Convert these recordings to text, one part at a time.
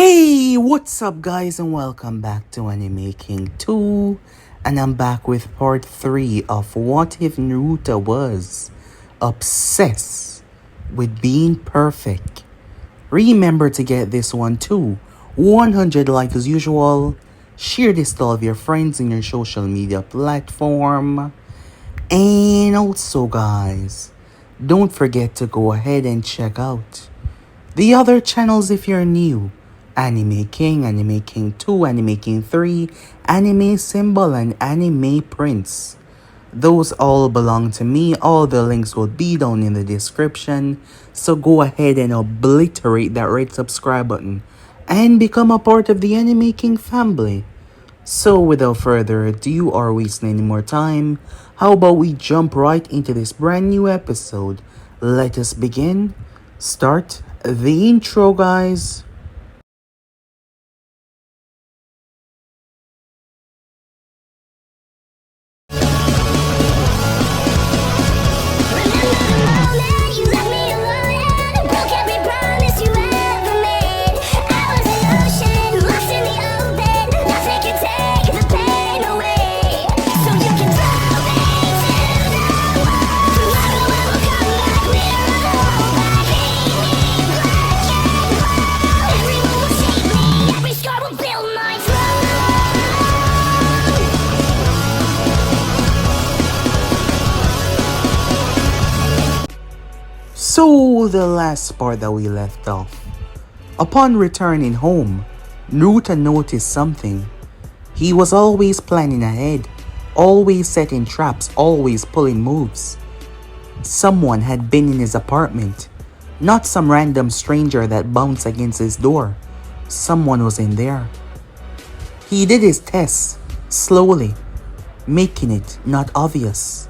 Hey, what's up guys and welcome back to Anime King 2 and I'm back with part 3 of What If Naruto Was Obsessed with Being Perfect. Remember to get this one too, 100 likes as usual, share this to all of your friends in your social media platform, and also guys, don't forget to go ahead and check out the other channels if you're new. Anime King, Anime King 2, Anime King 3, Anime Symbol, and Anime Prince. Those all belong to me. All the links will be down in the description. So go ahead and obliterate that red subscribe button and become a part of the Anime King family. So without further ado or wasting any more time, how about we jump right into this brand new episode? Let us begin. Start the intro, guys. So, the last part that we left off. Upon returning home, Naruto noticed something. He was always planning ahead, always setting traps, always pulling moves. Someone had been in his apartment, not some random stranger that bounced against his door. Someone was in there. He did his tests, slowly, making it not obvious,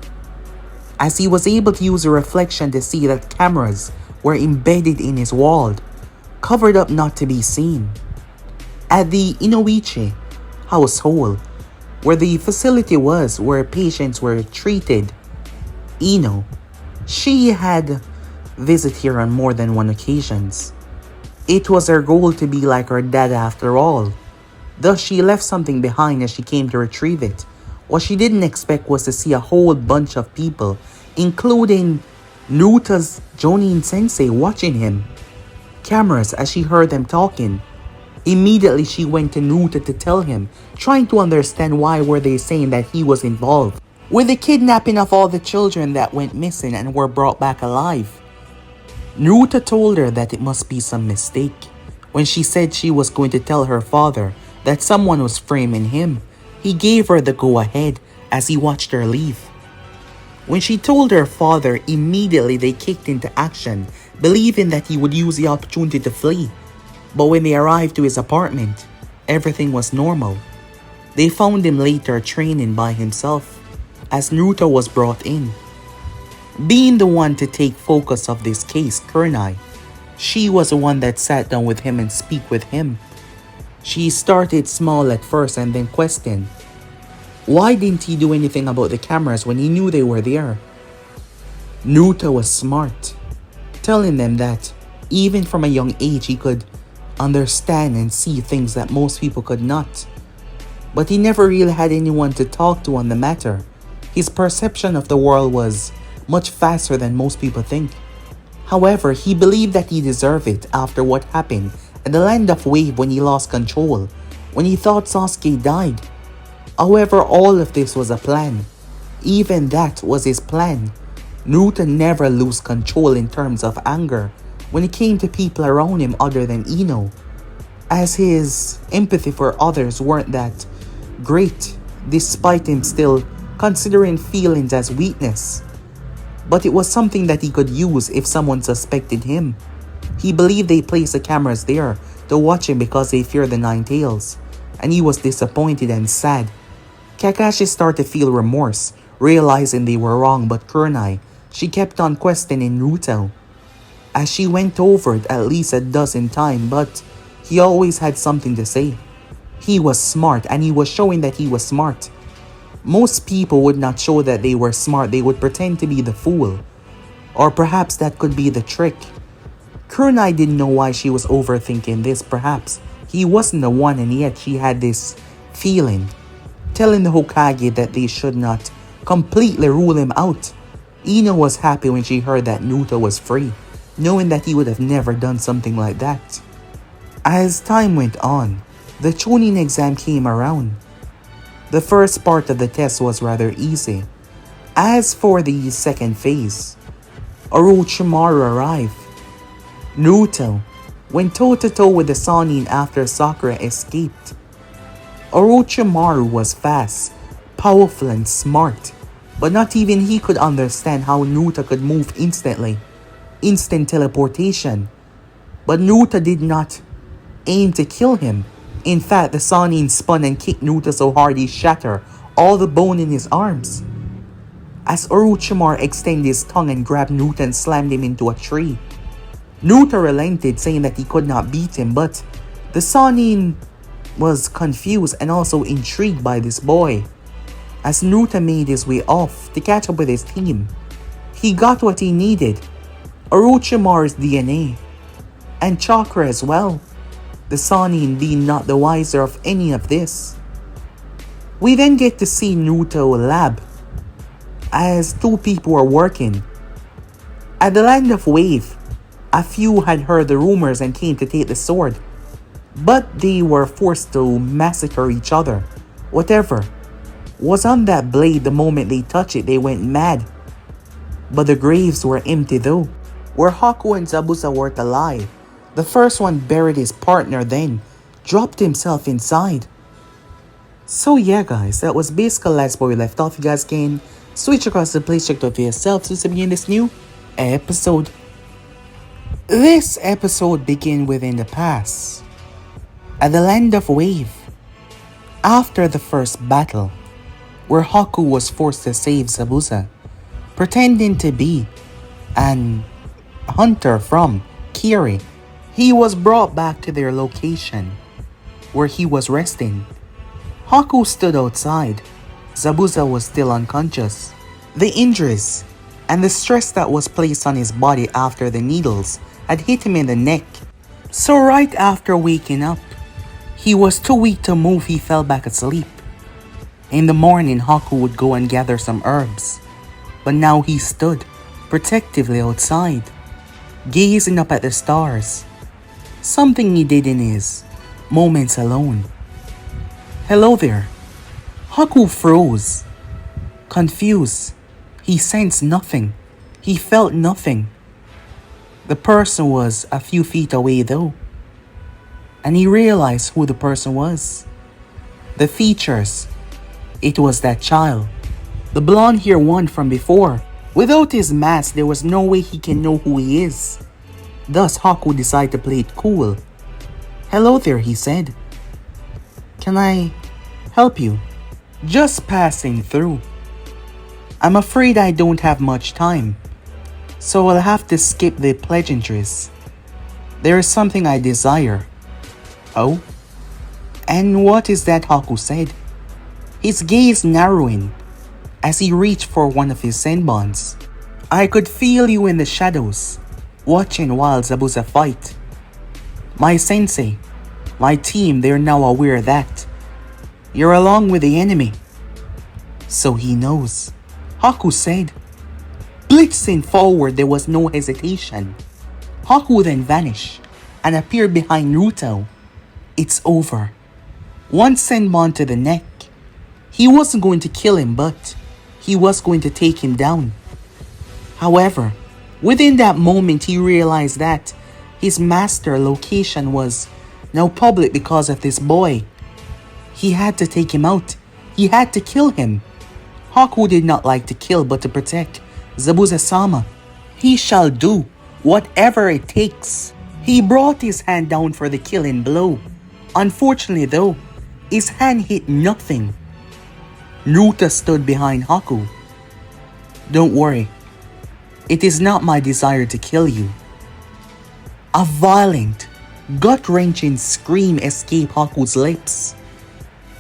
as he was able to use a reflection to see that cameras were embedded in his wall, covered up not to be seen. At the Inoichi household, where the facility was where patients were treated, Ino, she had visited here on more than one occasions. It was her goal to be like her dad after all. Thus she left something behind as she came to retrieve it. What she didn't expect was to see a whole bunch of people, including Naruto's Jonin sensei, watching him. Cameras as she heard them talking. Immediately she went to Naruto to tell him, trying to understand why were they saying that he was involved with the kidnapping of all the children that went missing and were brought back alive. Naruto told her that it must be some mistake when she said she was going to tell her father that someone was framing him. He gave her the go-ahead as he watched her leave. When she told her father, immediately they kicked into action, believing that he would use the opportunity to flee. But when they arrived to his apartment, everything was normal. They found him later training by himself, as Naruto was brought in. Being the one to take focus of this case, Kurenai, she was the one that sat down with him and speak with him. She started small at first and then questioned, why didn't he do anything about the cameras when he knew they were there? Naruto was smart, telling them that even from a young age he could understand and see things that most people could not. But he never really had anyone to talk to on the matter. His perception of the world was much faster than most people think. However, he believed that he deserved it after what happened at the land of Wave when he lost control, when he thought Sasuke died. However, all of this was a plan. Even that was his plan. Naruto never lose control in terms of anger when it came to people around him other than Ino, as his empathy for others weren't that great, despite him still considering feelings as weakness. But it was something that he could use if someone suspected him. He believed they placed the cameras there to watch him because they feared the Nine Tails, and he was disappointed and sad. Kakashi started to feel remorse, realizing they were wrong, but Kurenai, she kept on questioning Naruto, as she went over it at least a dozen times, but he always had something to say. He was smart, and he was showing that he was smart. Most people would not show that they were smart, they would pretend to be the fool. Or perhaps that could be the trick. Kurenai didn't know why she was overthinking this, perhaps He wasn't the one, and yet she had this feeling, telling the Hokage that they should not completely rule him out. Ino was happy when she heard that Naruto was free, knowing that he would have never done something like that. As time went on, the Chunin exam came around. The first part of the test was rather easy. As for the second phase, Orochimaru arrived. Naruto went toe-to-toe with the Sannin after Sakura escaped. Orochimaru was fast, powerful and smart, but not even he could understand how Naruto could move instantly. Instant teleportation. But Naruto did not aim to kill him. In fact, the Sannin spun and kicked Naruto so hard he shattered all the bone in his arms. As Orochimaru extended his tongue and grabbed Naruto and slammed him into a tree. Naruto relented, saying that he could not beat him, but the Sannin was confused and also intrigued by this boy. As Naruto made his way off to catch up with his team, he got what he needed: Orochimaru's DNA and chakra as well. The Sannin being not the wiser of any of this. We then get to see Naruto lab as two people are working. At the land of Wave, a few had heard the rumors and came to take the sword, but they were forced to massacre each other. Whatever was on that blade, the moment they touched it, they went mad. But the graves were empty though, where Haku and Zabuza were alive. The first one buried his partner, then dropped himself inside. So yeah guys, that was basically last where we left off. You guys can switch across the place, check it out for yourself to begin this new episode. This episode begins within the past, at the land of Wave, after the first battle, where Haku was forced to save Zabuza, pretending to be an hunter from Kiri. He was brought back to their location, where he was resting. Haku stood outside. Zabuza was still unconscious. The injuries and the stress that was placed on his body after the needles had hit him in the neck. So right after waking up, he was too weak to move. He fell back asleep. In the morning, Haku would go and gather some herbs, but now he stood protectively outside, gazing up at the stars, something he did in his moments alone. Hello there. Haku froze, confused. He sensed nothing. He felt nothing. The person was a few feet away though, and he realized who the person was. The features, it was that child, the blonde-haired one from before. Without his mask, there was no way he can know who he is. Thus, Haku decided to play it cool. Hello there, he said. Can I help you? Just passing through. I'm afraid I don't have much time, so I'll have to skip the pleasantries. There is something I desire. Oh? And what is that? Haku said, his gaze narrowing as he reached for one of his senbons. I could feel you in the shadows, watching while Zabuza fight. My sensei, my team, they're now aware that you're along with the enemy. So he knows, Haku said. Blitzing forward, there was no hesitation. Haku then vanished and appeared behind Naruto. It's over. One senbon to the neck. He wasn't going to kill him, but he was going to take him down. However, within that moment, he realized that his master location was now public because of this boy. He had to take him out. He had to kill him. Haku did not like to kill, but to protect Zabuza-sama. He shall do whatever it takes. He brought his hand down for the killing blow. Unfortunately though, his hand hit nothing. Naruto stood behind Haku. Don't worry. It is not my desire to kill you. A violent, gut-wrenching scream escaped Haku's lips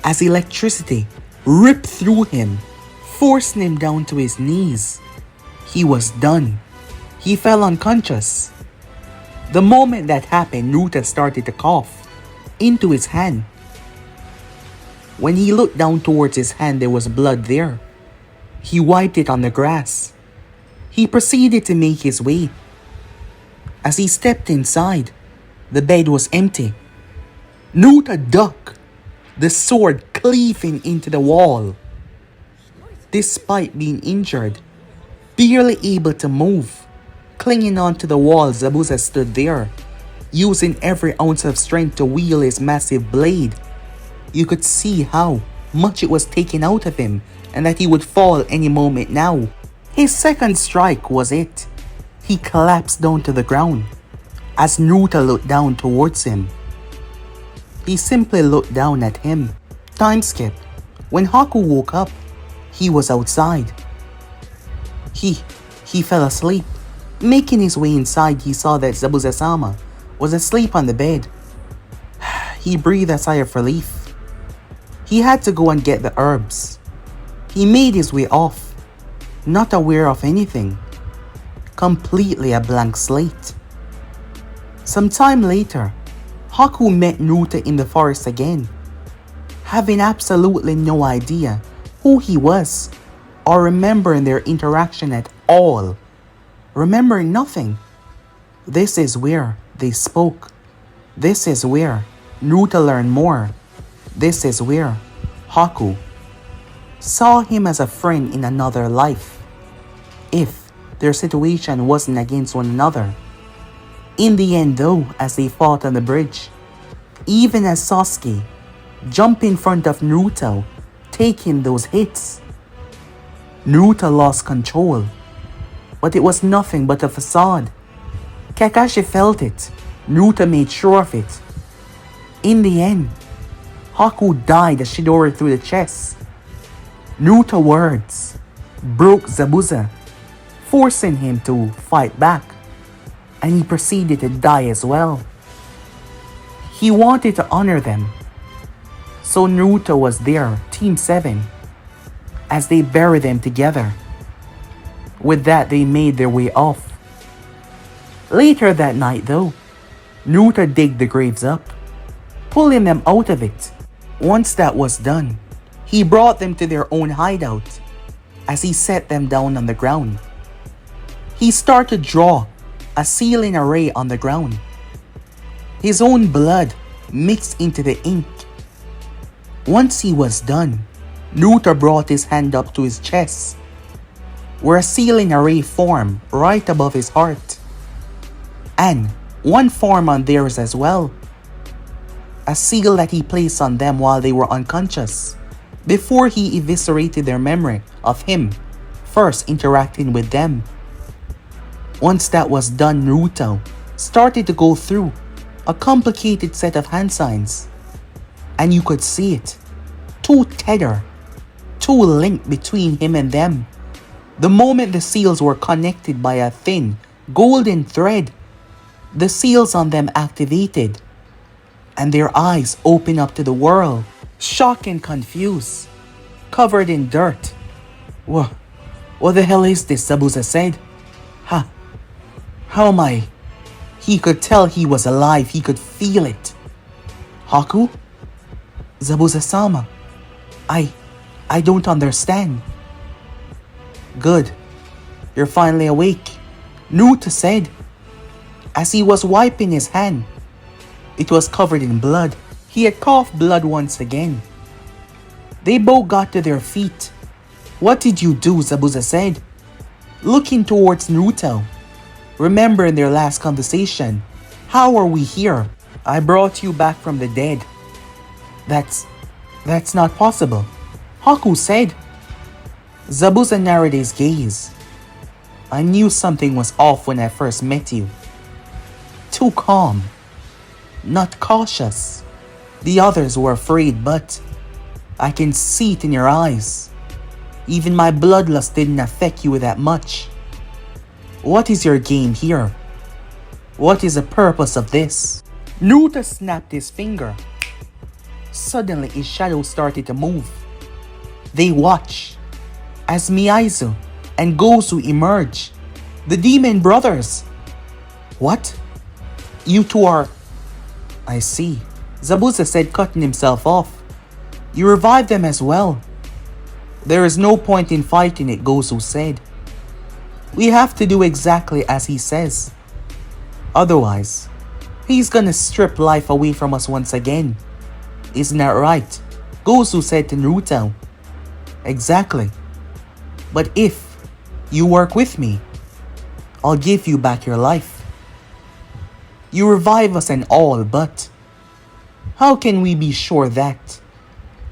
as electricity ripped through him, forcing him down to his knees. He was done. He fell unconscious. The moment that happened, Naruto started to cough. into his hand. When he looked down towards his hand, there was blood there. He wiped it on the grass. He proceeded to make his way. As he stepped inside, the bed was empty. Naruto ducked, the sword cleaving into the wall. Despite being injured, barely able to move, clinging onto the wall, Zabuza stood there, using every ounce of strength to wield his massive blade. You could see how much it was taken out of him and that he would fall any moment now. His second strike was it. He collapsed down to the ground as Naruto looked down towards him. He simply looked down at him. Time skip. When Haku woke up, he was outside. He fell asleep. Making his way inside, he saw that Zabuza-sama was asleep on the bed. He breathed a sigh of relief. He had to go and get the herbs. He made his way off, not aware of anything. Completely a blank slate. Some time later, Haku met Naruto in the forest again, having absolutely no idea who he was or remembering their interaction at all. Remembering nothing. This is where they spoke. This is where Naruto learned more. This is where Haku saw him as a friend in another life, if their situation wasn't against one another. In the end though, as they fought on the bridge, even as Sasuke jumped in front of Naruto, taking those hits, Naruto lost control, but it was nothing but a facade. Kakashi felt it. Naruto made sure of it. In the end, Haku died as Chidori through the chest. Naruto's words broke Zabuza, forcing him to fight back, and he proceeded to die as well. He wanted to honor them, so Naruto was there, Team 7, as they buried them together. With that, they made their way off. Later that night though, Naruto digged the graves up, pulling them out of it. Once that was done, he brought them to their own hideout as he set them down on the ground. He started to draw a sealing array on the ground. His own blood mixed into the ink. Once he was done, Naruto brought his hand up to his chest, where a sealing array formed right above his heart, and one formed on theirs as well. A seal that he placed on them while they were unconscious, before he eviscerated their memory of him first interacting with them. Once that was done, Naruto started to go through a complicated set of hand signs, and you could see it. Two link between him and them. The moment the seals were connected by a thin golden thread, the seals on them activated, and their eyes opened up to the world, shocked and confused, covered in dirt. What the hell is this? Zabuza said. How am I? He could tell he was alive. He could feel it. Haku? Zabuza-sama. I don't understand. Good. You're finally awake, Naruto said, as he was wiping his hand. It was covered in blood. He had coughed blood once again. They both got to their feet. What did you do? Zabuza said, looking towards Naruto, remembering their last conversation. How are we here? I brought you back from the dead. That's not possible, Haku said. Zabuza narrowed his gaze. I knew something was off when I first met you. Too calm, not cautious. The others were afraid, but I can see it in your eyes. Even my bloodlust didn't affect you that much. What is your game here? What is the purpose of this? Naruto snapped his finger. Suddenly his shadow started to move. They watched as Miyaizu and Gozu emerged. The demon brothers. What? You two are... I see. Zabuza said, cutting himself off. You revived them as well. There is no point in fighting it, Gozu said. We have to do exactly as he says. Otherwise, he's gonna strip life away from us once again. Isn't that right? Gozu said to Naruto. Exactly. But if you work with me, I'll give you back your life. You revive us and all, but how can we be sure that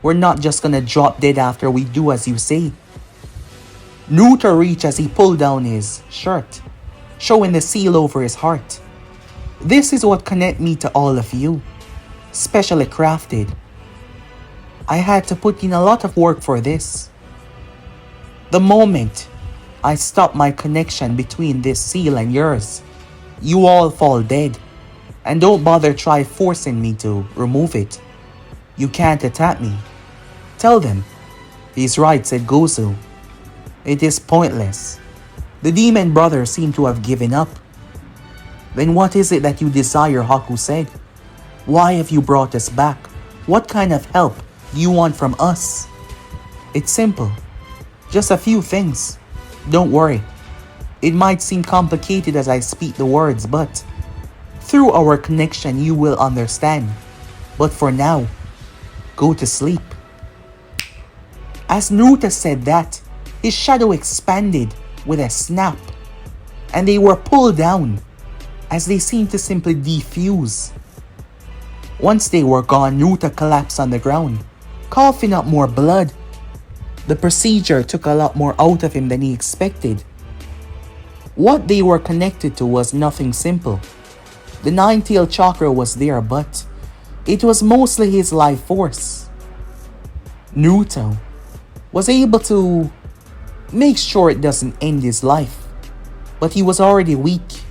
we're not just gonna drop dead after we do as you say? Naruto reached as he pulled down his shirt, showing the seal over his heart. This is what connect me to all of you, specially crafted. I had to put in a lot of work for this. The moment I stop my connection between this seal and yours, you all fall dead. And don't bother try forcing me to remove it. You can't attack me. Tell them. He's right, said Gozu. It is pointless. The demon brothers seem to have given up. Then what is it that you desire, Haku said. Why have you brought us back? What kind of help do you want from us? It's simple. Just a few things. Don't worry. It might seem complicated as I speak the words, but through our connection you will understand. But for now, go to sleep. As Naruto said that, his shadow expanded with a snap, and they were pulled down as they seemed to simply defuse. Once they were gone, Naruto collapsed on the ground, coughing up more blood. The procedure took a lot more out of him than he expected. What they were connected to was nothing simple. The nine-tailed chakra was there, but it was mostly his life force. Naruto was able to make sure it doesn't end his life, but he was already weak.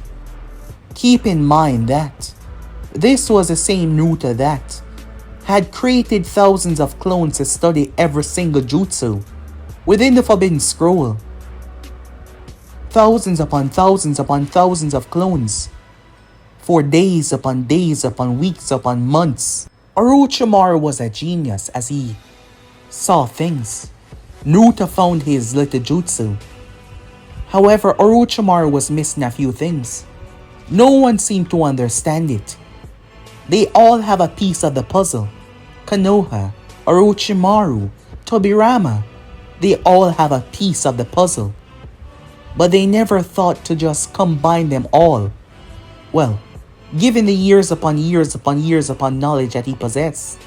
Keep in mind that this was the same Naruto that had created thousands of clones to study every single jutsu within the Forbidden Scroll. Thousands upon thousands upon thousands of clones. For days upon weeks upon months. Orochimaru was a genius as he saw things. Naruto found his little jutsu. However, Orochimaru was missing a few things. No one seemed to understand it. They all have a piece of the puzzle. Konoha, Orochimaru, Tobirama, they all have a piece of the puzzle. But they never thought to just combine them all. Well, given the years upon years upon years upon knowledge that he possessed,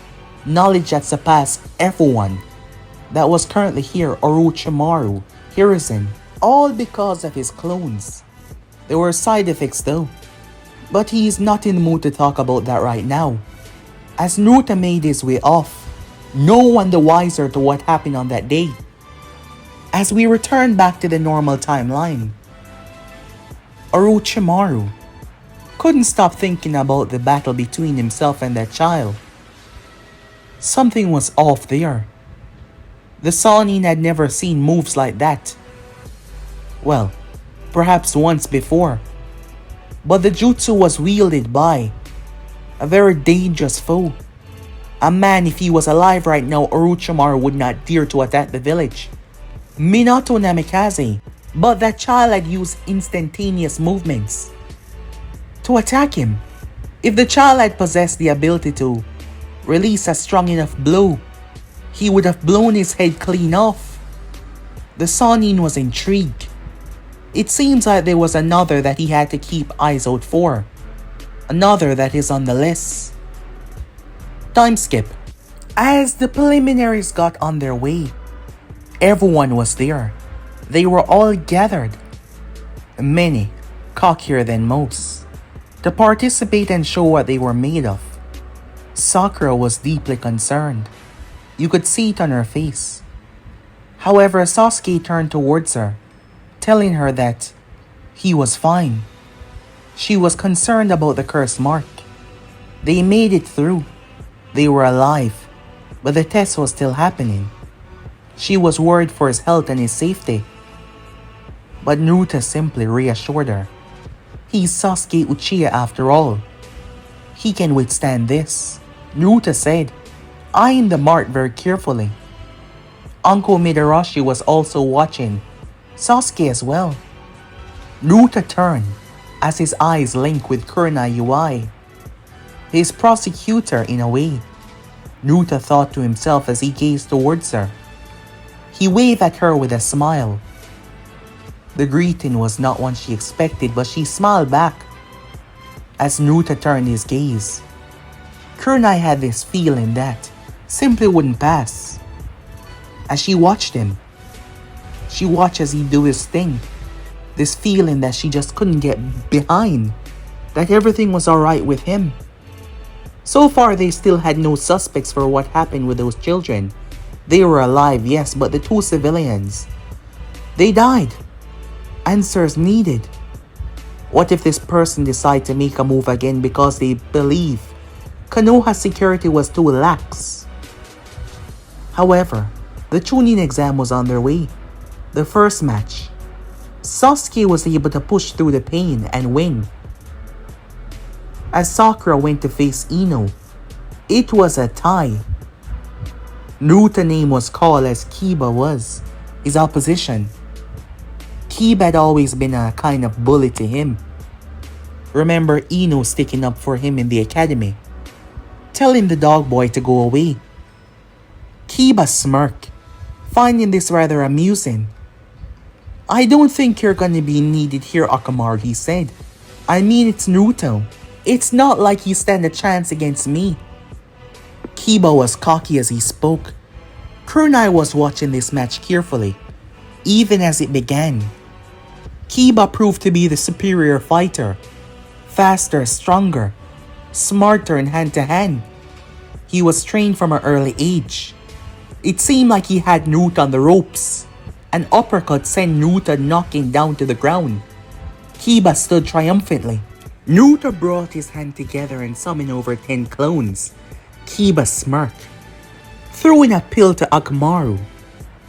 knowledge that surpassed everyone that was currently here, Orochimaru, Hiruzen, all because of his clones. There were side effects though, but he is not in the mood to talk about that right now. As Naruto made his way off, no one the wiser to what happened on that day. As we return back to the normal timeline, Orochimaru couldn't stop thinking about the battle between himself and that child. Something was off there. The Sannin had never seen moves like that. Well, perhaps once before. But the jutsu was wielded by a very dangerous foe. A man, if he was alive right now, Orochimaru would not dare to attack the village. Minato Namikaze. But that child had used instantaneous movements to attack him. If the child had possessed the ability to release a strong enough blow, he would have blown his head clean off. The Sannin was intrigued. It seems like there was another that he had to keep eyes out for. Another that is on the list. Time skip. As the preliminaries got on their way, everyone was there. They were all gathered, many cockier than most, to participate and show what they were made of. Sakura was deeply concerned. You could see it on her face. However, Sasuke turned towards her, telling her that he was fine. She was concerned about the curse mark. They made it through. They were alive, but the test was still happening. She was worried for his health and his safety. But Naruto simply reassured her. He's Sasuke Uchiha after all. He can withstand this. Naruto said, eyeing the mark very carefully. Uncle Midarashi was also watching, Sasuke as well. Naruto turned as his eyes linked with Kurenai UI, his prosecutor in a way. Naruto thought to himself as he gazed towards her. He waved at her with a smile. The greeting was not one she expected, but she smiled back as Naruto turned his gaze. Kurenai had this feeling that simply wouldn't pass. As she watched him, she watched as he do his thing. This feeling that she just couldn't get behind, that everything was alright with him. So far they still had no suspects for what happened with those children. They were alive, yes, but the two civilians, they died. Answers needed. What if this person decided to make a move again because they believe Konoha's security was too lax? However, the Chunin exam was on their way. The first match, Sasuke was able to push through the pain and win. As Sakura went to face Ino, it was a tie. Naruto's name was called as Kiba was his opposition. Kiba had always been a kind of bully to him. Remember Ino sticking up for him in the academy, telling the dog boy to go away. Kiba smirked, finding this rather amusing. I don't think you're gonna be needed here, Orochimaru, he said. I mean, it's Naruto. It's not like you stand a chance against me. Kiba was cocky as he spoke. Kurenai was watching this match carefully, even as it began. Kiba proved to be the superior fighter. Faster, stronger, smarter in hand-to-hand. He was trained from an early age. It seemed like he had Naruto on the ropes. An uppercut sent Naruto knocking down to the ground. Kiba stood triumphantly. Naruto brought his hand together and summoned over 10 clones. Kiba smirked, throwing a pill to Orochimaru.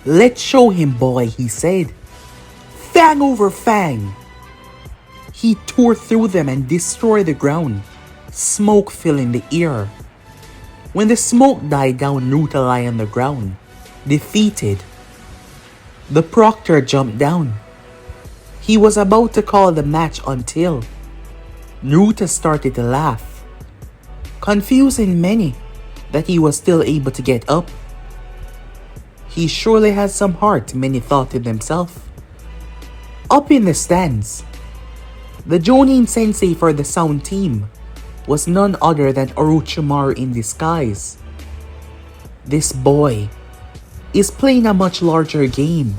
Let's show him, boy, he said. Fang over fang. He tore through them and destroyed the ground, smoke filling the air. When the smoke died down, Naruto lay on the ground, defeated. The proctor jumped down. He was about to call the match until Naruto started to laugh, confusing many that he was still able to get up. He surely had some heart, many thought to themselves. Up in the stands, the Jonin sensei for the sound team was none other than Orochimaru in disguise. This boy is playing a much larger game.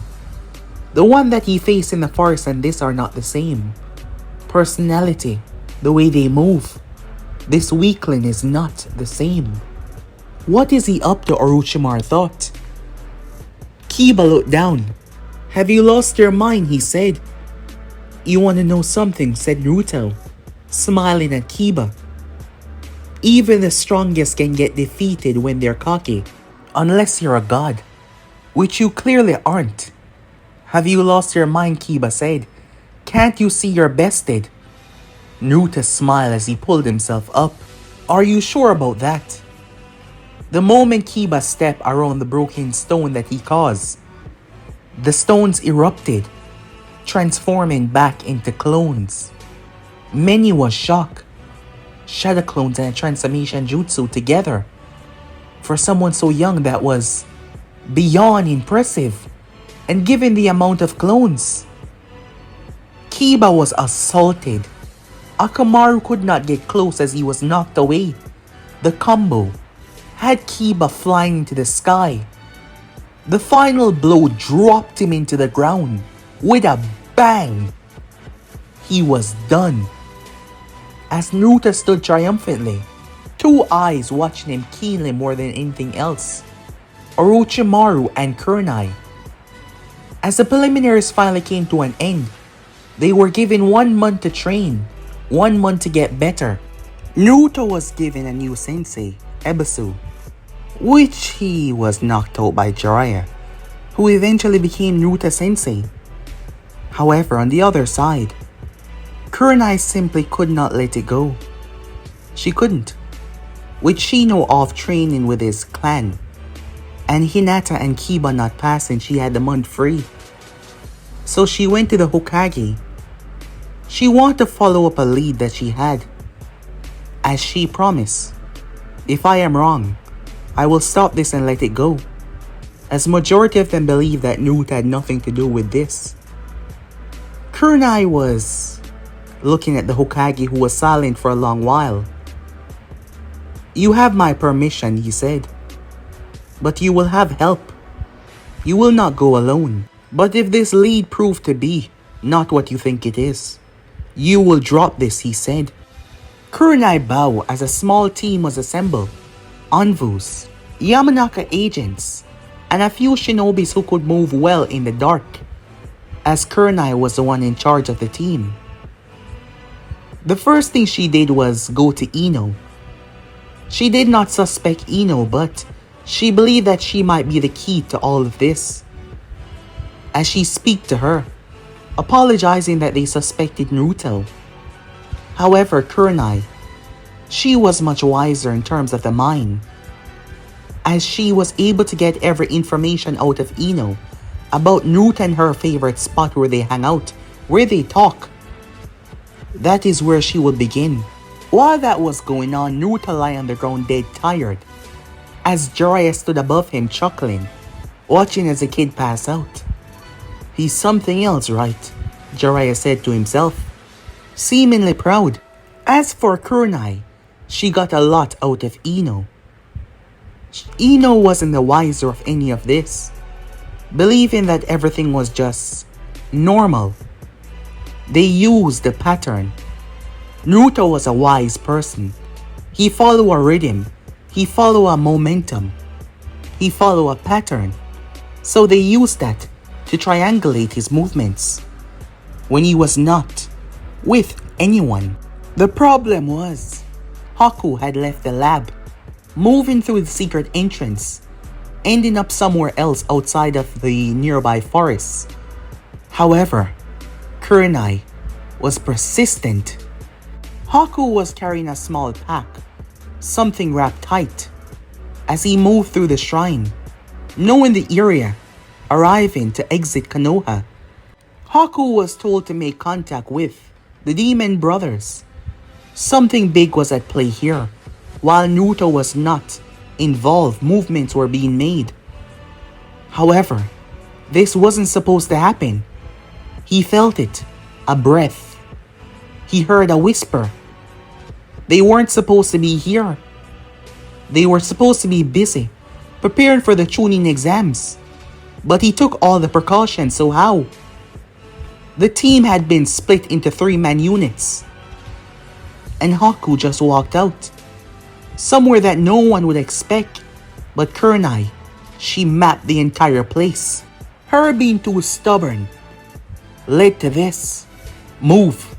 The one that he faced in the forest and this are not the same. Personality, the way they move, this weakling is not the same. What is he up to, Orochimaru thought. Kiba looked down. Have you lost your mind, he said. You want to know something, said Naruto, smiling at Kiba. Even the strongest can get defeated when they're cocky, unless you're a god, which you clearly aren't. Have you lost your mind, Kiba said. Can't you see you're bested? Naruto smiled as he pulled himself up. Are you sure about that? The moment Kiba stepped around the broken stone that he caused, the stones erupted, transforming back into clones. Many was shocked. Shadow clones and a transformation jutsu together. For someone so young, that was beyond impressive. And given the amount of clones, Kiba was assaulted. Orochimaru could not get close as he was knocked away. The combo had Kiba flying into the sky. The final blow dropped him into the ground with a bang. He was done. As Naruto stood triumphantly, two eyes watching him keenly more than anything else, Orochimaru and Kurenai. As the preliminaries finally came to an end, they were given 1 month to train, 1 month to get better. Naruto was given a new sensei, Ebisu, which he was knocked out by Jiraiya, who eventually became Naruto sensei. However, on the other side, Kurenai simply could not let it go. She couldn't. with Shino off training with his clan, and Hinata and Kiba not passing, she had the month free. So she went to the Hokage. She wanted to follow up a lead that she had. As she promised, if I am wrong, I will stop this and let it go. As majority of them believe that Naruto had nothing to do with this. Kurenai was looking at the Hokage, who was silent for a long while. You have my permission, he said. But you will have help. You will not go alone. But if this lead proved to be not what you think it is, you will drop this, he said. Kurenai bowed as a small team was assembled. Envoys, Yamanaka agents, and a few shinobis who could move well in the dark, as Kurenai was the one in charge of the team. The first thing she did was go to Ino. She did not suspect Ino, but she believed that she might be the key to all of this. As she spoke to her, apologizing that they suspected Naruto. However, Kurenai, she was much wiser in terms of the mind, as she was able to get every information out of Ino about Naruto and her favorite spot where they hang out, where they talk. That is where she would begin. While that was going on, Naruto lay on the ground dead tired, as Jiraiya stood above him chuckling, watching as the kid pass out. He's something else, right? Jiraiya said to himself, seemingly proud. As for Kurenai, she got a lot out of Ino. Ino wasn't the wiser of any of this, believing that everything was just normal. They used the pattern. Naruto was a wise person. He followed a rhythm. He followed a momentum. He followed a pattern. So they used that to triangulate his movements when he was not with anyone. The problem was, Haku had left the lab, moving through the secret entrance, ending up somewhere else outside of the nearby forests. However, Kurenai was persistent. Haku was carrying a small pack, something wrapped tight, as he moved through the shrine, knowing the area, arriving to exit Konoha. Haku was told to make contact with the demon brothers. Something big was at play here. While Naruto was not involved, movements were being made. However, this wasn't supposed to happen. He felt it, a breath. He heard a whisper. They weren't supposed to be here. They were supposed to be busy, preparing for the Chunin exams. But he took all the precautions, so how? The team had been split into 3-man units. And Haku just walked out. Somewhere that no one would expect. But Kurenai, she mapped the entire place. Her being too stubborn led to this. Move.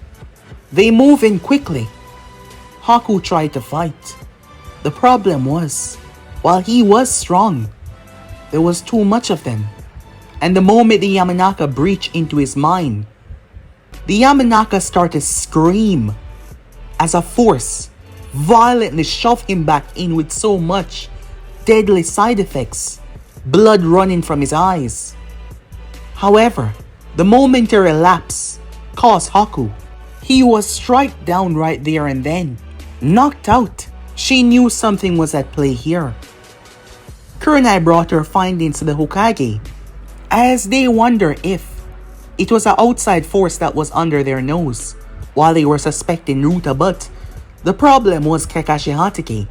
They move in quickly. Haku tried to fight. The problem was, while he was strong, there was too much of them. And the moment the Yamanaka breached into his mind, the Yamanaka started to scream as a force violently shoved him back in with so much deadly side effects, blood running from his eyes. However, the momentary lapse caused Haku. He was struck down right there and then, knocked out. She knew something was at play here. Kurenai brought her findings to the Hokage, as they wondered if it was an outside force that was under their nose, while they were suspecting Naruto, but the problem was Kakashi Hatake.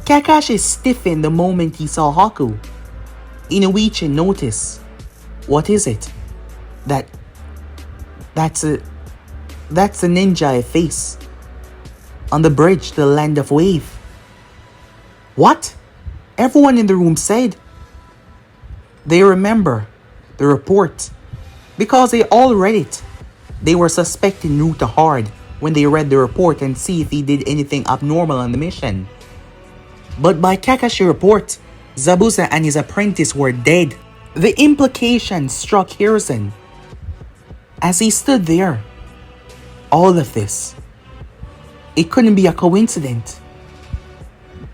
Kakashi stiffened the moment he saw Haku. Inoichi noticed. What is it? That's a ninja I face on the bridge to the land of wave. What? Everyone in the room said. They remember the report because they all read it. They were suspecting Naruto hard when they read the report and see if he did anything abnormal on the mission. But by Kakashi's report, Zabuza and his apprentice were dead. The implication struck Hiruzen as he stood there. All of this, it couldn't be a coincidence.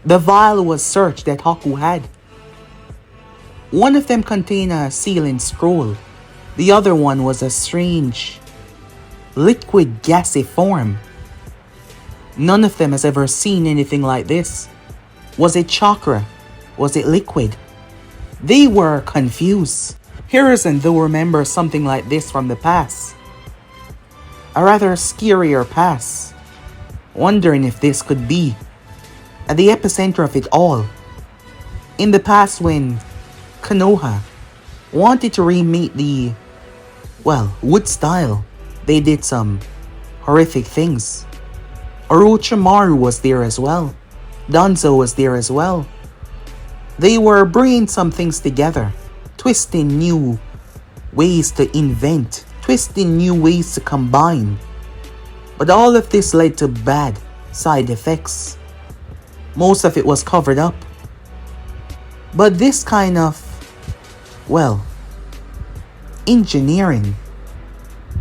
The vial was searched that Haku had. One of them contained a sealing scroll. The other one was a strange, liquid gassy form. None of them has ever seen anything like this. Was it chakra? Was it liquid? They were confused. Harrison though remembers something like this from the past. A rather scarier past. Wondering if this could be at the epicenter of it all. In the past when Konoha wanted to remake the, wood style, they did some horrific things. Orochimaru was there as well. Danzo was there as well. They were bringing some things together, twisting new ways to invent, twisting new ways to combine. But all of this led to bad side effects. Most of it was covered up. But this kind of, engineering,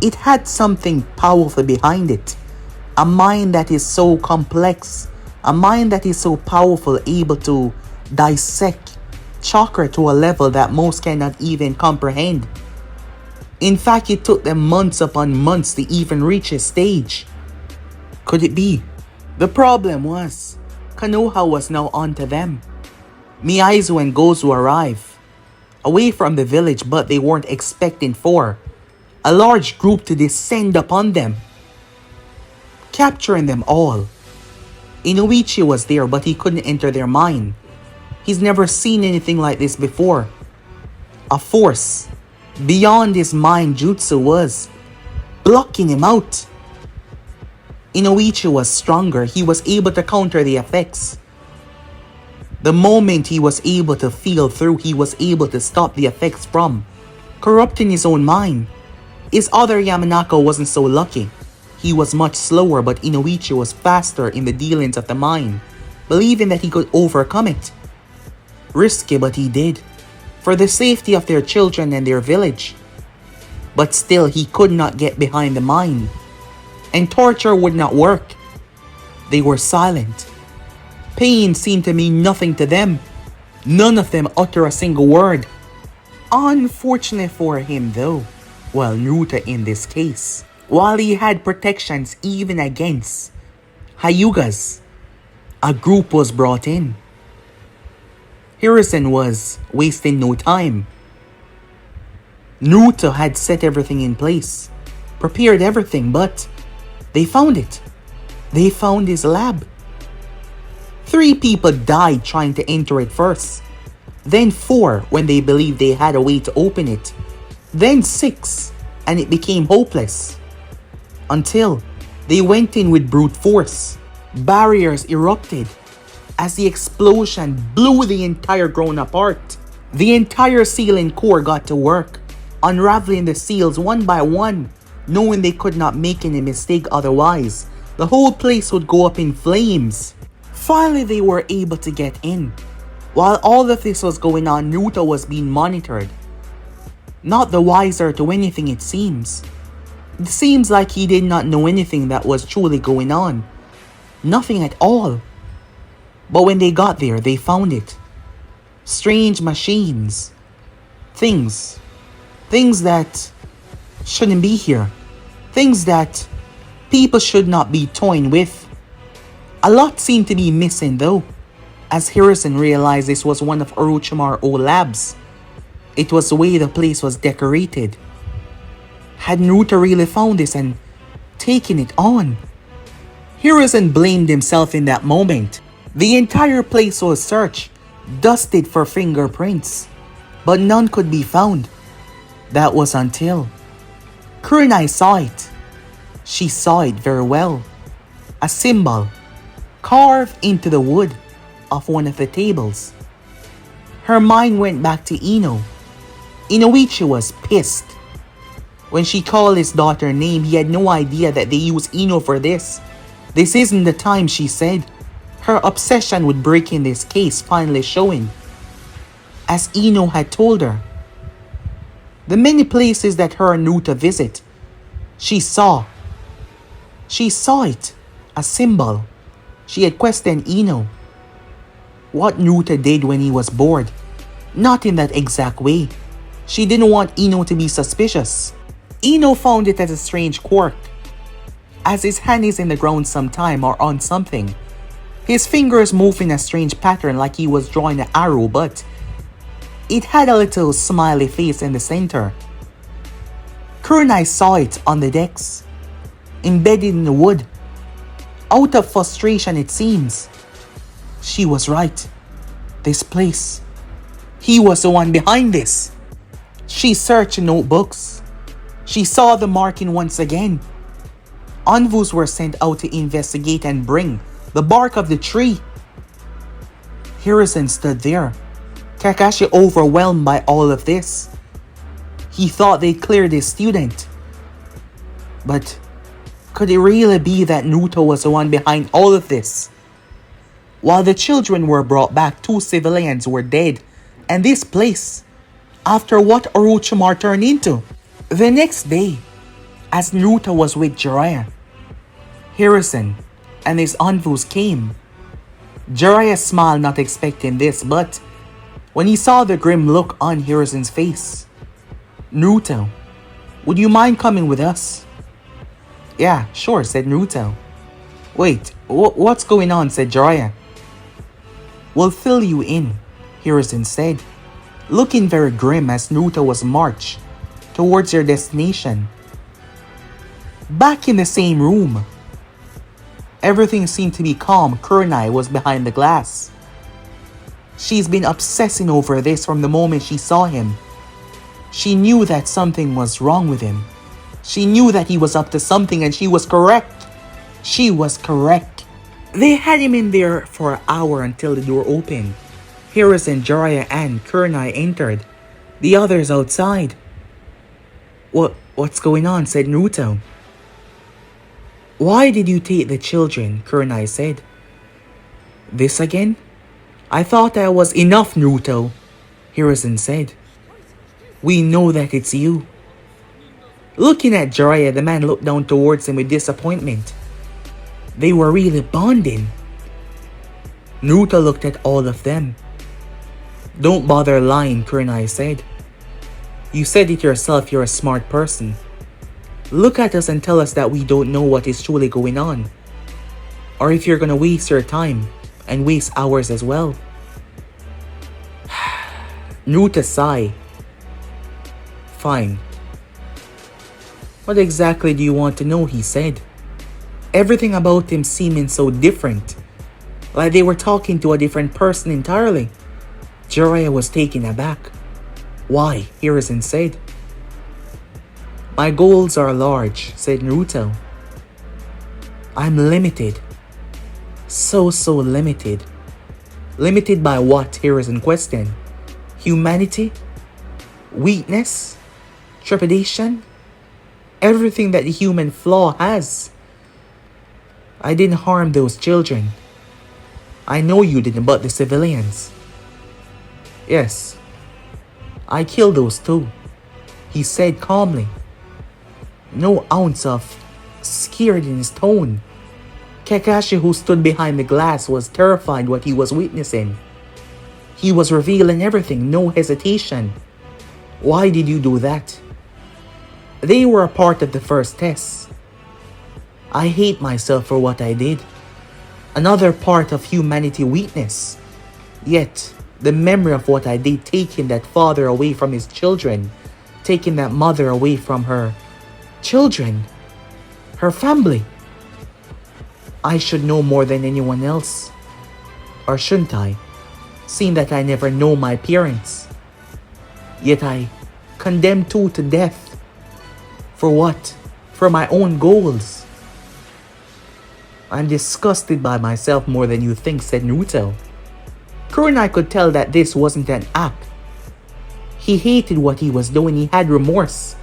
it had something powerful behind it. A mind that is so complex, a mind that is so powerful, able to dissect chakra to a level that most cannot even comprehend. In fact, it took them months upon months to even reach a stage. Could it be? The problem was, Konoha was now onto them. Miyaizu and Gozu arrive, away from the village, but they weren't expecting for a large group to descend upon them, capturing them all. Inoichi was there, but he couldn't enter their mind. He's never seen anything like this before. A force beyond his mind jutsu was blocking him out. Inoichi was stronger. He was able to counter the effects. The moment he was able to feel through, he was able to stop the effects from corrupting his own mind. His other Yamanaka wasn't so lucky. He was much slower, but Inoichi was faster in the dealings of the mind, believing that he could overcome it. Risky, but he did, for the safety of their children and their village. But still, he could not get behind the mind, and torture would not work. They were silent. Pain seemed to mean nothing to them. None of them utter a single word. Unfortunate for him though, Naruto in this case, while he had protections even against Hyugas, a group was brought in. Harrison was wasting no time. Naruto had set everything in place, prepared everything, but they found it. They found his lab. 3 people died trying to enter it first. Then 4 when they believed they had a way to open it. Then 6 and it became hopeless. Until they went in with brute force. Barriers erupted as the explosion blew the entire ground apart. The entire sealing core got to work, unraveling the seals one by one, knowing they could not make any mistake otherwise. The whole place would go up in flames. Finally, they were able to get in. While all of this was going on, Naruto was being monitored. Not the wiser to anything, it seems. It seems like he did not know anything that was truly going on. Nothing at all. But when they got there, they found it. Strange machines. Things that shouldn't be here. Things that people should not be toying with. A lot seemed to be missing though, as Harrison realized this was one of Orochimaru's old labs. It was the way the place was decorated. Had Naruto really found this and taken it on? Harrison blamed himself in that moment. The entire place was searched, dusted for fingerprints, but none could be found. That was until Kurenai saw it. She saw it very well. A symbol carved into the wood of one of the tables. Her mind went back to Ino. Inoichi was pissed. When she called his daughter name, he had no idea that they used Ino for this. This isn't the time, she said. Her obsession with breaking this case finally showing. As Ino had told her. The many places that her and Naruto visit, she saw it. A symbol. She had questioned Ino. what Naruto did when he was bored. Not in that exact way. She didn't want Ino to be suspicious. Ino found it as a strange quirk. As his hand is in the ground sometime or on something, his fingers move in a strange pattern like he was drawing an arrow, but it had a little smiley face in the center. Kurenai saw it on the decks, embedded in the wood. Out of frustration, it seems. She was right. This place. He was the one behind this. She searched notebooks. She saw the marking once again. Envoys were sent out to investigate and bring the bark of the tree. Hiruzen stood there, Kakashi overwhelmed by all of this. He thought they cleared his student. But could it really be that Naruto was the one behind all of this? While the children were brought back, 2 civilians were dead, and this place, after what Orochimaru turned into. The next day, as Naruto was with Jiraiya, Hiruzen and his envoys came. Jiraiya smiled, not expecting this, but when he saw the grim look on Hiruzen's face, Naruto, would you mind coming with us? Yeah, sure, said Naruto. Wait, what's going on, said Jiraiya. We'll fill you in, Hiruzen said, looking very grim as Naruto was marched towards their destination. Back in the same room, everything seemed to be calm. Kurenai was behind the glass. She's been obsessing over this from the moment she saw him. She knew that something was wrong with him. She knew that he was up to something, and she was correct. She was correct. They had him in there for an hour until the door opened. Hiruzen, Jiraiya, and Kurenai entered. The others outside. What's going on? Said Naruto. Why did you take the children? Kurenai said. This again? I thought that was enough, Naruto, Hiruzen said. We know that it's you. Looking at Jiraiya, the man looked down towards him with disappointment. They were really bonding. Naruto looked at all of them. Don't bother lying, Kurenai said. You said it yourself, you're a smart person. Look at us and tell us that we don't know what is truly going on. Or if you're gonna waste your time and waste ours as well. Naruto sighed. Fine. What exactly do you want to know? He said. Everything about him seeming so different. Like they were talking to a different person entirely. Jiraiya was taken aback. Why? Hiruzen said. My goals are large, said Naruto. I'm limited. So limited. Limited by what? Hiruzen questioned. Humanity? Weakness? Trepidation? Everything that the human flaw has. I didn't harm those children. I know you didn't, but the civilians. Yes, I killed those too, he said calmly. No ounce of scared in his tone. Kakashi, who stood behind the glass, was terrified what he was witnessing. He was revealing everything, no hesitation. Why did you do that? They were a part of the first test. I hate myself for what I did. Another part of humanity weakness. Yet, the memory of what I did, taking that father away from his children, taking that mother away from her children, her family. I should know more than anyone else. Or shouldn't I? Seeing that I never know my parents. Yet I condemned 2 to death. For what? For my own goals. I'm disgusted by myself more than you think, said Naruto. Kurenai could tell that this wasn't an act. He hated what he was doing, he had remorse.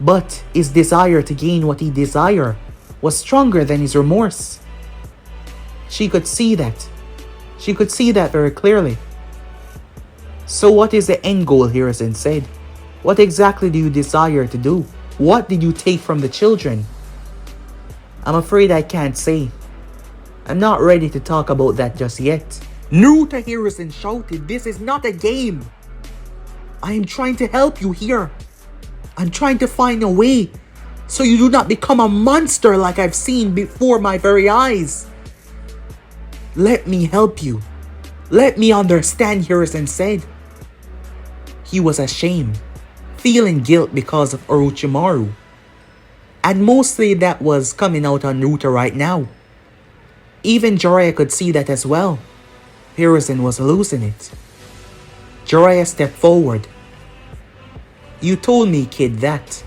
But his desire to gain what he desired was stronger than his remorse. She could see that. She could see that very clearly. So what is the end goal, Hiruzen said? What exactly do you desire to do? What did you take from the children? I'm afraid I can't say. I'm not ready to talk about that just yet. Naruto Harrison shouted, "This is not a game. I am trying to help you here. I'm trying to find a way so you do not become a monster like I've seen before my very eyes. Let me help you. Let me understand," Harrison said. He was ashamed, feeling guilt because of Orochimaru. And mostly that was coming out on Naruto right now. Even Jiraiya could see that as well. Harrison was losing it. Jiraiya stepped forward. "You told me, kid, that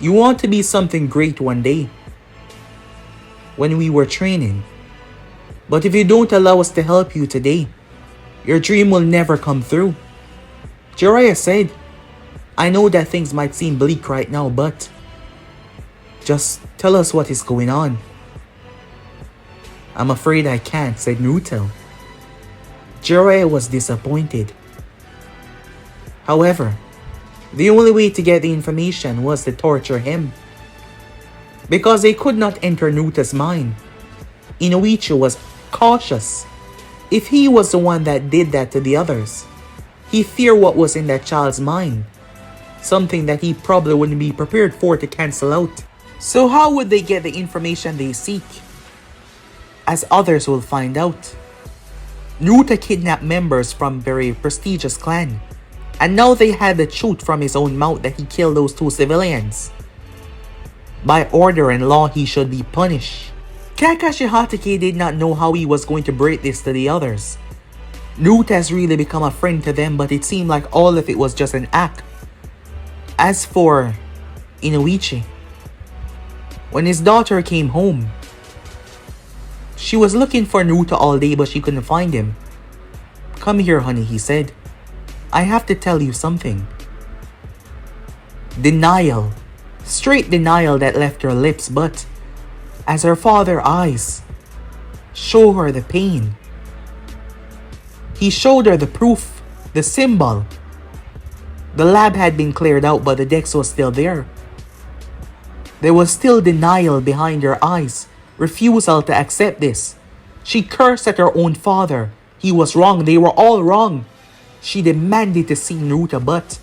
you want to be something great one day when we were training. But if you don't allow us to help you today, your dream will never come through." Jiraiya said, "I know that things might seem bleak right now, but just tell us what is going on." "I'm afraid I can't," said Naruto. Jiraiya was disappointed. However, the only way to get the information was to torture him. Because they could not enter Naruto's mind. Inoichi was cautious. If he was the one that did that to the others, he feared what was in that child's mind. Something that he probably wouldn't be prepared for to cancel out. So how would they get the information they seek? As others will find out, Naruto kidnapped members from a very prestigious clan. And now they had the truth from his own mouth that he killed those 2 civilians. By order and law, he should be punished. Kakashi Hatake did not know how he was going to break this to the others. Naruto has really become a friend to them, but it seemed like all of it was just an act. As for Inoichi, when his daughter came home, she was looking for Naruto all day but she couldn't find him. "Come here, honey," he said. "I have to tell you something." Denial. Straight denial that left her lips, but as her father's eyes show her the pain, he showed her the proof, the symbol. The lab had been cleared out, but the Dex was still there. There was still denial behind her eyes, refusal to accept this. She cursed at her own father. He was wrong, they were all wrong. She demanded to see Naruto, but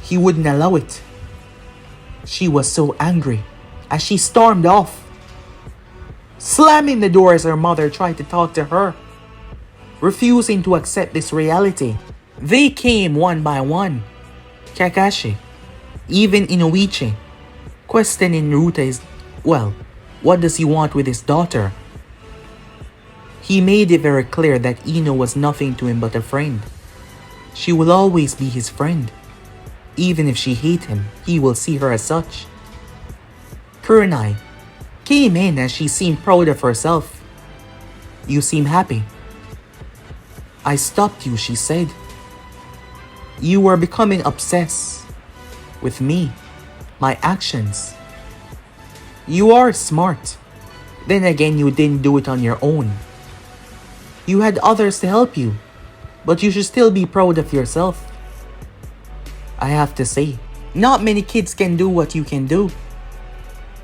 he wouldn't allow it. She was so angry as she stormed off, slamming the door as her mother tried to talk to her, refusing to accept this reality. They came one by one. Kakashi, even Inoichi, questioning Naruto what does he want with his daughter? He made it very clear that Ino was nothing to him but a friend. She will always be his friend. Even if she hates him, he will see her as such. Kurenai came in as she seemed proud of herself. "You seem happy." "I stopped you," she said. "You were becoming obsessed with me, my actions. You are smart. Then again, you didn't do it on your own. You had others to help you, but you should still be proud of yourself. I have to say, not many kids can do what you can do."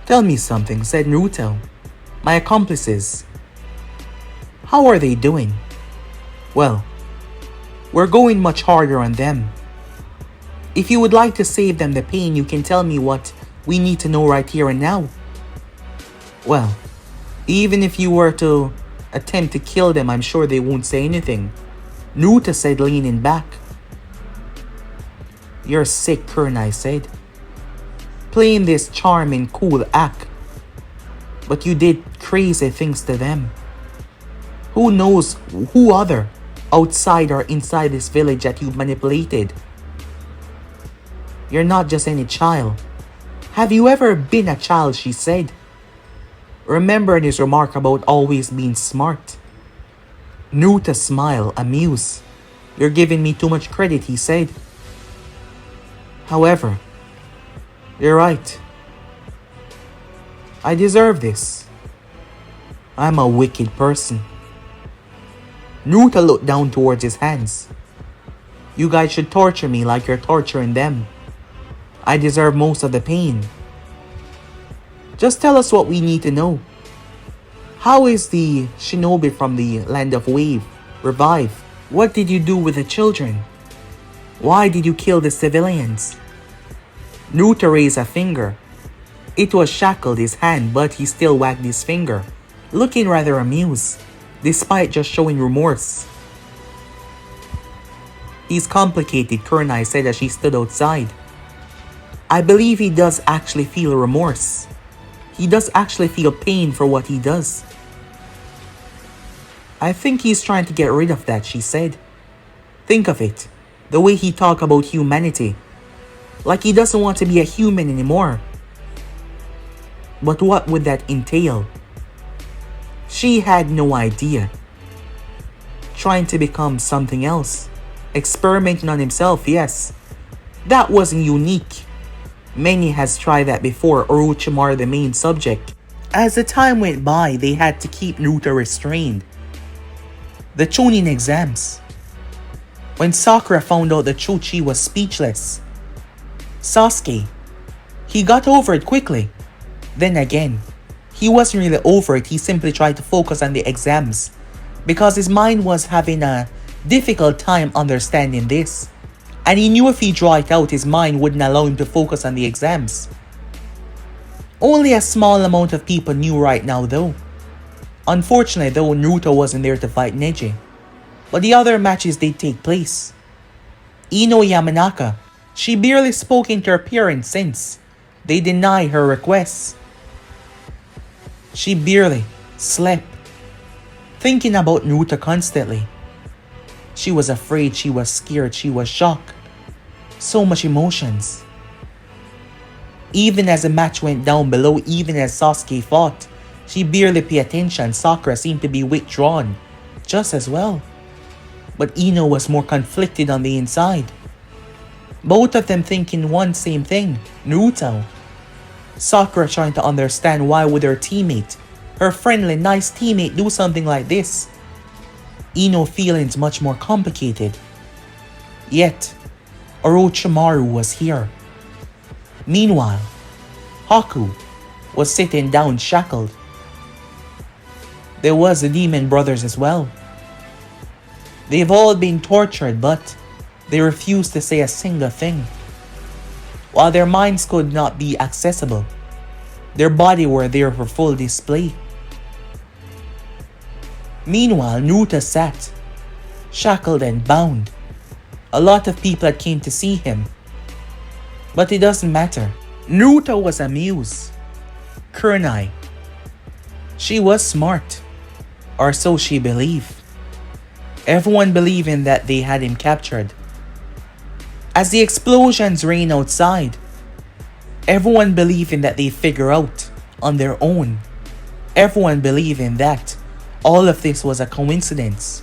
"Tell me something," said Naruto. "My accomplices, how are they doing?" "Well, we're going much harder on them. If you would like to save them the pain, you can tell me what we need to know right here and now." "Well, even if you were to attempt to kill them, I'm sure they won't say anything," Naruto said, leaning back. "You're sick," Kurenai said, "playing this charming, cool act. But you did crazy things to them. Who knows who other outside or inside this village that you manipulated. You're not just any child. Have you ever been a child?" she said, remembering his remark about always being smart. Naruto smiled, amused. "You're giving me too much credit," he said. "However, you're right. I deserve this. I'm a wicked person." Naruto looked down towards his hands. "You guys should torture me like you're torturing them. I deserve most of the pain. Just tell us what we need to know. How is the shinobi from the land of wave Revive. What did you do with the children? Why did you kill the civilians? Naruto raised a finger. It was shackled his hand, but he still wagged his finger, looking rather amused, despite just showing remorse. He's complicated, Kurenai said as she stood outside. I believe he does actually feel remorse. He does actually feel pain for what he does. I think he's trying to get rid of that, she said. Think of it, the way he talked about humanity. Like he doesn't want to be a human anymore. But what would that entail? She had no idea. Trying to become something else. Experimenting on himself, yes. That wasn't unique. Many has tried that before, Orochimaru the main subject. As the time went by, they had to keep Naruto restrained. The Chunin exams. When Sakura found out the truth, she was speechless. Sasuke. He got over it quickly. Then again, he wasn't really over it, he simply tried to focus on the exams. Because his mind was having a difficult time understanding this. And he knew if he drew it out, his mind wouldn't allow him to focus on the exams. Only a small amount of people knew right now though. Unfortunately though, Naruto wasn't there to fight Neji. But the other matches did take place. Ino Yamanaka, she barely spoke into her parents since they denied her requests. She barely slept, thinking about Naruto constantly. She was afraid, she was scared, she was shocked. So much emotions. Even as the match went down below, even as Sasuke fought, she barely paid attention. Sakura seemed to be withdrawn just as well. But Ino was more conflicted on the inside. Both of them thinking one same thing, Naruto. Sakura trying to understand why would her teammate, her friendly, nice teammate, do something like this. Ino feelings much more complicated. Yet, Orochimaru was here. Meanwhile, Haku was sitting down shackled. There was the demon brothers as well. They've all been tortured, but they refused to say a single thing. While their minds could not be accessible, their body were there for full display. Meanwhile, Naruto sat, shackled and bound. A lot of people had came to see him. But it doesn't matter. Naruto was amused. Kurenai. She was smart. Or so she believed. Everyone believing that they had him captured. As the explosions rain outside, everyone believing that they figure out on their own. Everyone believing that all of this was a coincidence.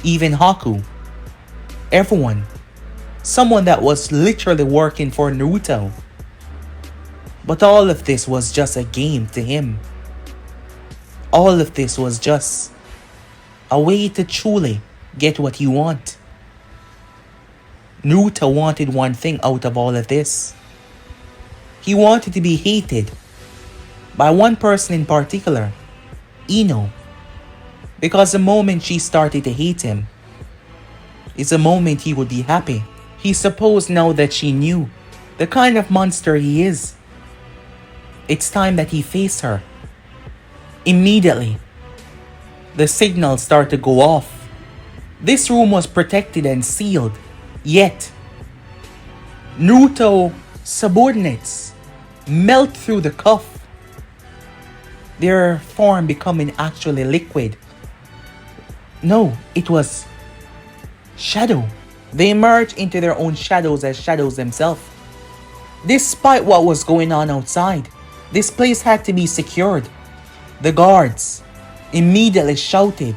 Even Haku. Everyone. Someone that was literally working for Naruto. But all of this was just a game to him. All of this was just a way to truly get what he want. Naruto wanted one thing out of all of this. He wanted to be hated by one person in particular, Ino. Because the moment she started to hate him is the moment he would be happy. He supposed now that she knew the kind of monster he is, it's time that he faced her. Immediately, the signals start to go off. This room was protected and sealed, yet Naruto subordinates melt through the cuff, their form becoming actually liquid. No, it was shadow. They emerged into their own shadows as shadows themselves. Despite what was going on outside, this place had to be secured. The guards immediately shouted,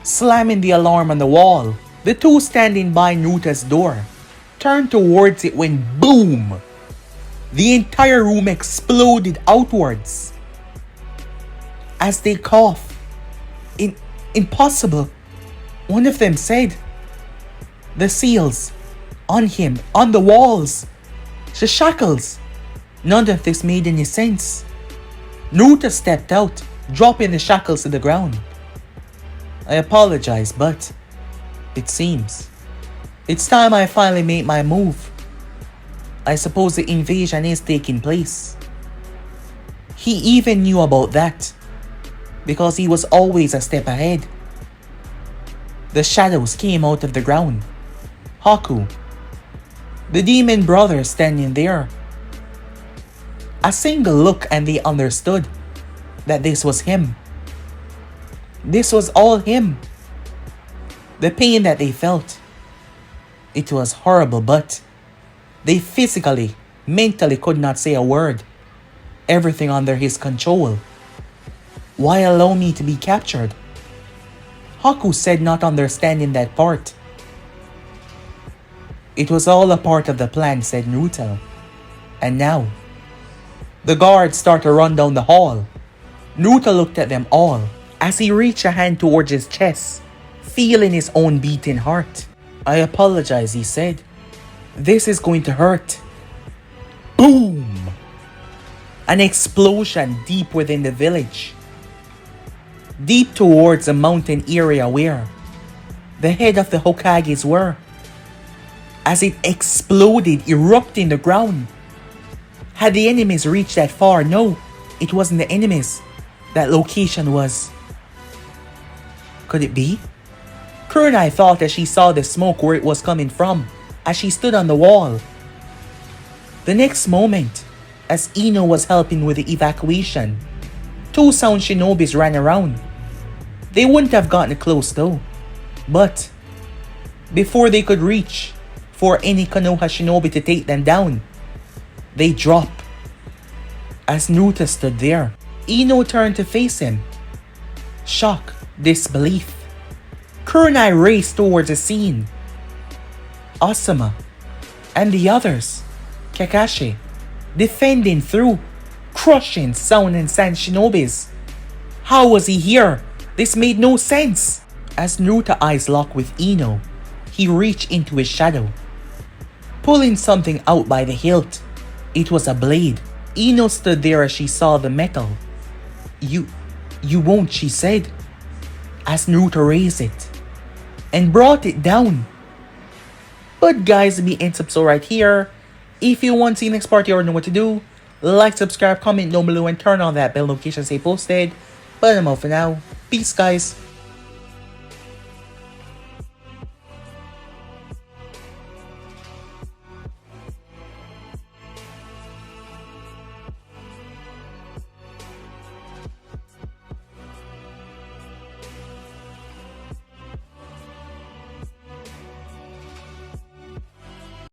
slamming the alarm on the wall. The two standing by Naruto's door turned towards it when boom! The entire room exploded outwards. As they coughed, impossible, one of them said. The seals on him, on the walls, the shackles. None of this made any sense. Naruto stepped out, dropping the shackles to the ground. I apologize, but it seems it's time I finally made my move. I suppose the invasion is taking place. He even knew about that, because he was always a step ahead. The shadows came out of the ground. Haku, the demon brother standing there. A single look and they understood that this was him. This was all him. The pain that they felt, it was horrible, but they physically, mentally could not say a word. Everything under his control. Why allow me to be captured? Haku said, not understanding that part. It was all a part of the plan, said Naruto. And now, the guards start to run down the hall. Naruto looked at them all as he reached a hand towards his chest, feeling his own beating heart. I apologize, he said. This is going to hurt. Boom! An explosion deep within the village. Deep towards the mountain area where the head of the Hokages were. As it exploded, erupting the ground. Had the enemies reached that far? No, it wasn't the enemies. That location was. Could it be? Kurenai thought as she saw the smoke where it was coming from, as she stood on the wall. The next moment, as Ino was helping with the evacuation, two sound shinobis ran around. They wouldn't have gotten close though. But before they could reach for any Konoha shinobi to take them down, they dropped. As Naruto stood there, Ino turned to face him. Shock, disbelief. Kurenai raced towards the scene. Asuma and the others, Kakashi, defending through, crushing Sound and Sand shinobis. How was he here? This made no sense. As Naruto's eyes locked with Ino, he reached into his shadow, pulling something out by the hilt. It was a blade. Ino stood there as she saw the metal. You won't, she said, as Naruto raised it and brought it down. But guys, me ends up so right here. If you want to see the next part, you already know what to do. Like, subscribe, comment down below, and turn on that bell notification to stay posted. But I'm out for now. Peace, guys.